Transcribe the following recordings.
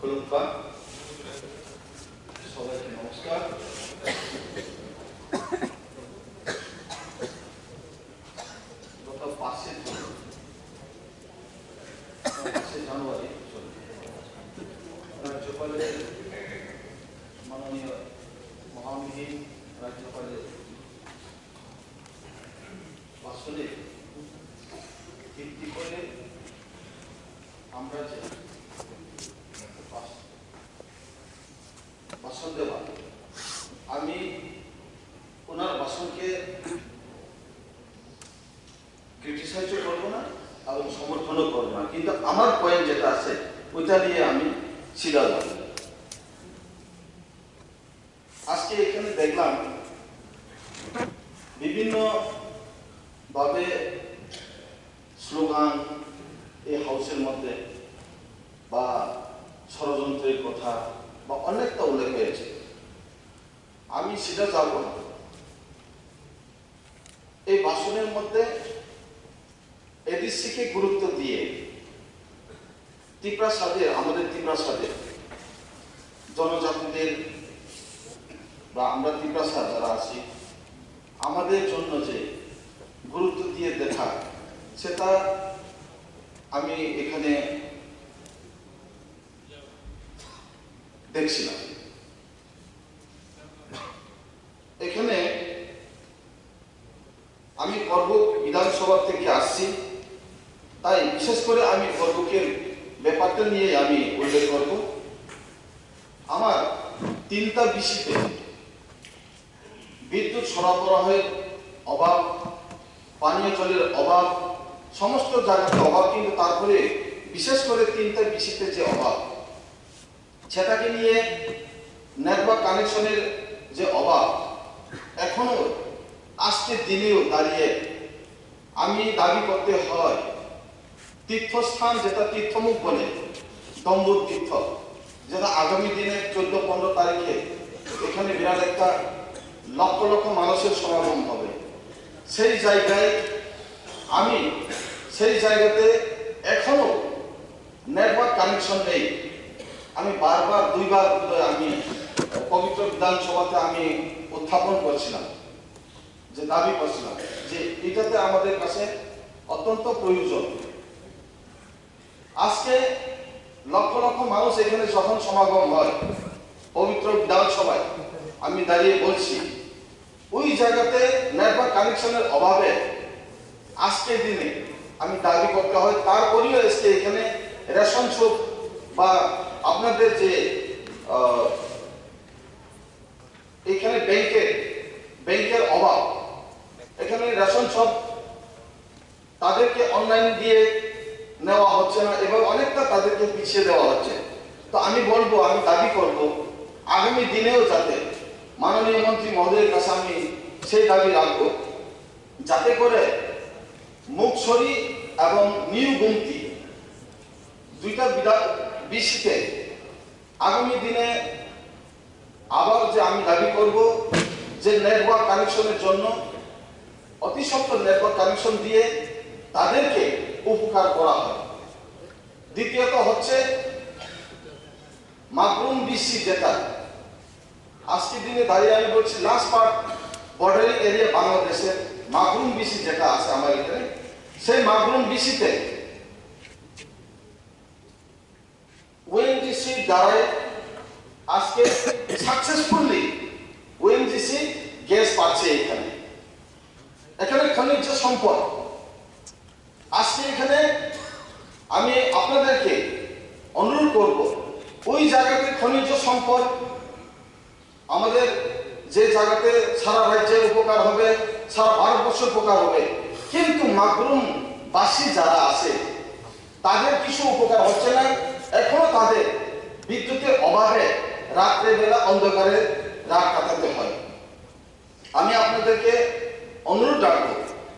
খোলুপ্পা, সবাইকে নমস্কার। গত 5 জানুয়ারি রাজ্যপালের মাননীয় মহামহিম রাজ্যপালের ভাষণে ভিত্তি করে আমরা যে ভাষণ দেওয়া, আমি ওনার ভাষণকে ক্রিটিসাইজও করবো না এবং সমর্থনও করবো না, কিন্তু আমার পয়েন্ট যেটা আছে ওইটা নিয়ে আমি সিধা যাব। আজকে এখানে দেখলাম বিভিন্ন ভাবে স্লোগান এই হাউসের মধ্যে বা ষড়যন্ত্রের কথা বা অনেকটা উল্লেখ হয়েছে। আমি সেটা যাব না। এই ভাষণের মধ্যে এডিসিকে গুরুত্ব দিয়ে আমাদের ত্রিপ্রাসাদের জনজাতিদের বা আমরা ত্রিপ্রাসা যারা আছি আমাদের জন্য যে গুরুত্ব দিয়ে দেখা, সেটা আমি এখানে দেখছিলাম। এখানে আমি বরগুক বিধানসভা থেকে আসছি, তাই বিশেষ করে আমি বরগুকের ব্যাপারটা নিয়ে আমি উল্লেখ করব। আমার 3টা বিসিতে বিদ্যুৎ সরবরাহের অভাব, পানীয় জলের অভাব, সমস্ত জায়গাতে অভাব, কিন্তু তারপরে বিশেষ করে 3টা বিসিতে যে অভাব, সেটাকে নিয়ে নেটওয়ার্ক কানেকশনের যে অভাব, এখনো আজকের দিনেও দাঁড়িয়ে আমি দাবি করতে হয় তীর্থস্থান, যেটা তীর্থমুখ বলে দম্বুর তীর্থ, যেটা আগামী দিনে 14-15 তারিখে এখানে বিরাট একটা লক্ষ লক্ষ মানুষের সমাগম হবে। সেই জায়গাতে এখনো নেটওয়ার্ক কানেকশন নেই। আমি বারবার 2বার আমি পবিত্র বিধানসভাতে আমি উত্থাপন করছিলাম, যে দাবি করছিলাম যে এটাতে আমাদের কাছে অত্যন্ত প্রয়োজন। আজকে লক্ষ লক্ষ মানুষ এখানে যখন সমাগম হয় পবিত্র বিধানসভায়, আমি দাঁড়িয়ে বলছি ওই জায়গাতে নেটওয়ার্ক কানেকশনের অভাবে আজকের দিনে আমি দাবি করতে হয়। তারপরেও আজকে এখানে রেশন শপ বা আপনাদের যে এখানে ব্যাংকের অভাব, এখানে রেশন শপ তাদেরকে অনলাইন দিয়ে নেওয়া হচ্ছে না এবং অনেকটা তাদেরকে পিছিয়ে দেওয়া হচ্ছে। তো আমি দাবি করব আগামী দিনেও যাতে মাননীয় মন্ত্রী মহোদয়ের কাছে আমি সেই দাবি রাখবো, যাতে করে মুগছড়ি এবং নিউ গুমতি 2টা বিসিতে আগামী দিনে আবার যে আমি দাবি করব যে নেটওয়ার্ক কানেকশনের জন্য অতি সত্বর নেটওয়ার্ক কানেকশন দিয়ে তাদেরকে উপকার করা হয়। দ্বিতীয়ত হচ্ছে মাগরুম বিসি, যেটা আজকের দিনে দাঁড়িয়ে আমি বলছি লাস্ট পার্ট বর্ডারিং এরিয়া বাংলাদেশের মাগরুম বিসি যেটা আছে আমার এখানে, সেই মাগরুম বিসিতে ওএনজিসি দ্বারাই আজকে সাকসেসফুলি ওএনজিসি গ্যাস পাচ্ছে। এখানে খনিজ সম্পদ। আজকে এখানে আমি আপনাদেরকে অনুরোধ করব, ওই জায়গাতে খনিজ সম্পদ আমাদের যে জায়গাতে সারা রাজ্যের উপকার হবে, সারা ভারতবর্ষের উপকার হবে, কিন্তু মাগরুম বাসী যারা আছে তাদের কিছু উপকার হচ্ছে না। এখনো তাদের বিদ্যুতের অভাবে রাত্রেবেলা অন্ধকারে রাত কাটাতে হয়। আমি আপনাদেরকে অনুরোধ রাখবো,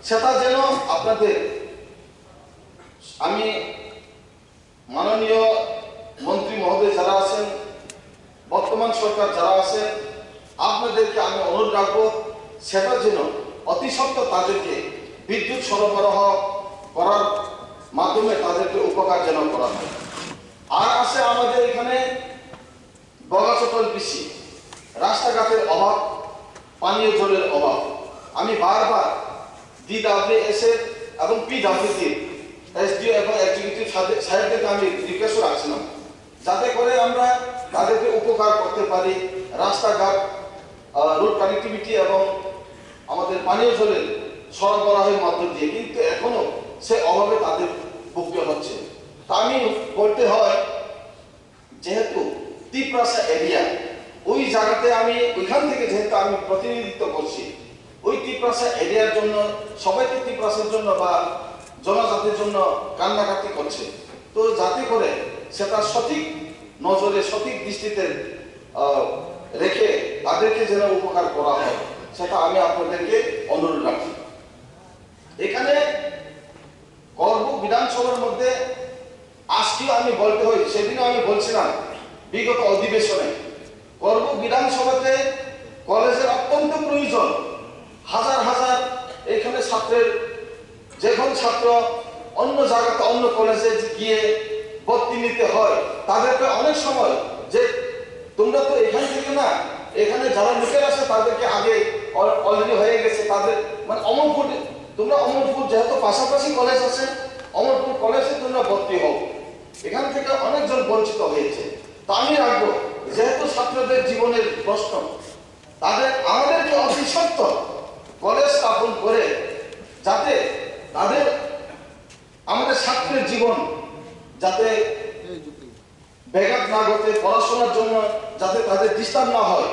সেটা যেন আমি মাননীয় মন্ত্রী মহোদয় যারা আছেন, বর্তমান সরকার যারা আছে, আপনাদেরকে আমি অনুরোধ রাখবো, সেটা যেন অতি সত্বর তাদেরকে বিদ্যুৎ সরবরাহ করার মাধ্যমে তাদেরকে উপকার যেন করা হয়। আর আছে আমাদের এখানে বগাচটল বেশি, রাস্তাঘাটের অভাব, পানীয় জলের অভাব। আমি বারবার DWS এর এবং PWD SDO এবং এক্সিকিউটিভ সাহেবদেরকে আমি রিকোয়েস্ট রাখছিলাম যাতে করে আমরা তাদেরকে উপকার করতে পারি, রাস্তাঘাট, রোড কানেক্টিভিটি এবং আমাদের পানীয় জলের সরবরাহের মধ্য দিয়ে, কিন্তু এখনো সে অভাবে তাদের ভুগতে হচ্ছে। তা আমি বলতে হয় যেহেতু তিপ্রাসা এরিয়া, ওই জায়গাতে আমি ওইখান থেকে যেহেতু আমি প্রতিনিধিত্ব করছি, ওই তিপ্রাসা এরিয়ার জন্য সবাইকে তিপ্রাসার জন্য বা জনজাতির জন্য কান্নাকাটি করছে। তো যাতে করে সেটা সঠিক নজরে সঠিক দৃষ্টিতে রেখে তাদেরকে যেন উপকার করা হয়, সেটা আমি আপনাদেরকে অনুরোধ রাখি। এখানে করব বিধানসভার মধ্যে আজকেও আমি বলতে হয়, সেদিনও আমি বলছিলাম বিগত অধিবেশনে, করব বিধানসভাতে কলেজের অত্যন্ত প্রয়োজন। হাজার হাজার এখানে ছাত্রের, যখন ছাত্র অন্য জায়গাতে অন্য কলেজে গিয়ে ভর্তি নিতে হয়, তাদেরকে অনেক সময় যে তোমরা তো এখান থেকে না, এখানে যারা লোকের আছে তাদেরকে আগে অলরেডি হয়ে গেছে, তাদের মানে অমরপুর, তোমরা অমরপুর যেহেতু পাশাপাশি কলেজ আছে, অমরপুর কলেজে তোমরা ভর্তি হও। এখান থেকে অনেকজন বঞ্চিত হয়েছে। তা আমি রাখবো যেহেতু ছাত্রদের জীবনের প্রশ্ন, আমাদেরকে অতি সত্ত্বর কলেজ স্থাপন করে যাতে তাদের আমাদের ছাত্রের জীবন যাতে ব্যাঘাত না ঘটে, পড়াশোনার জন্য যাতে তাদের ডিস্টার্ব না হয়,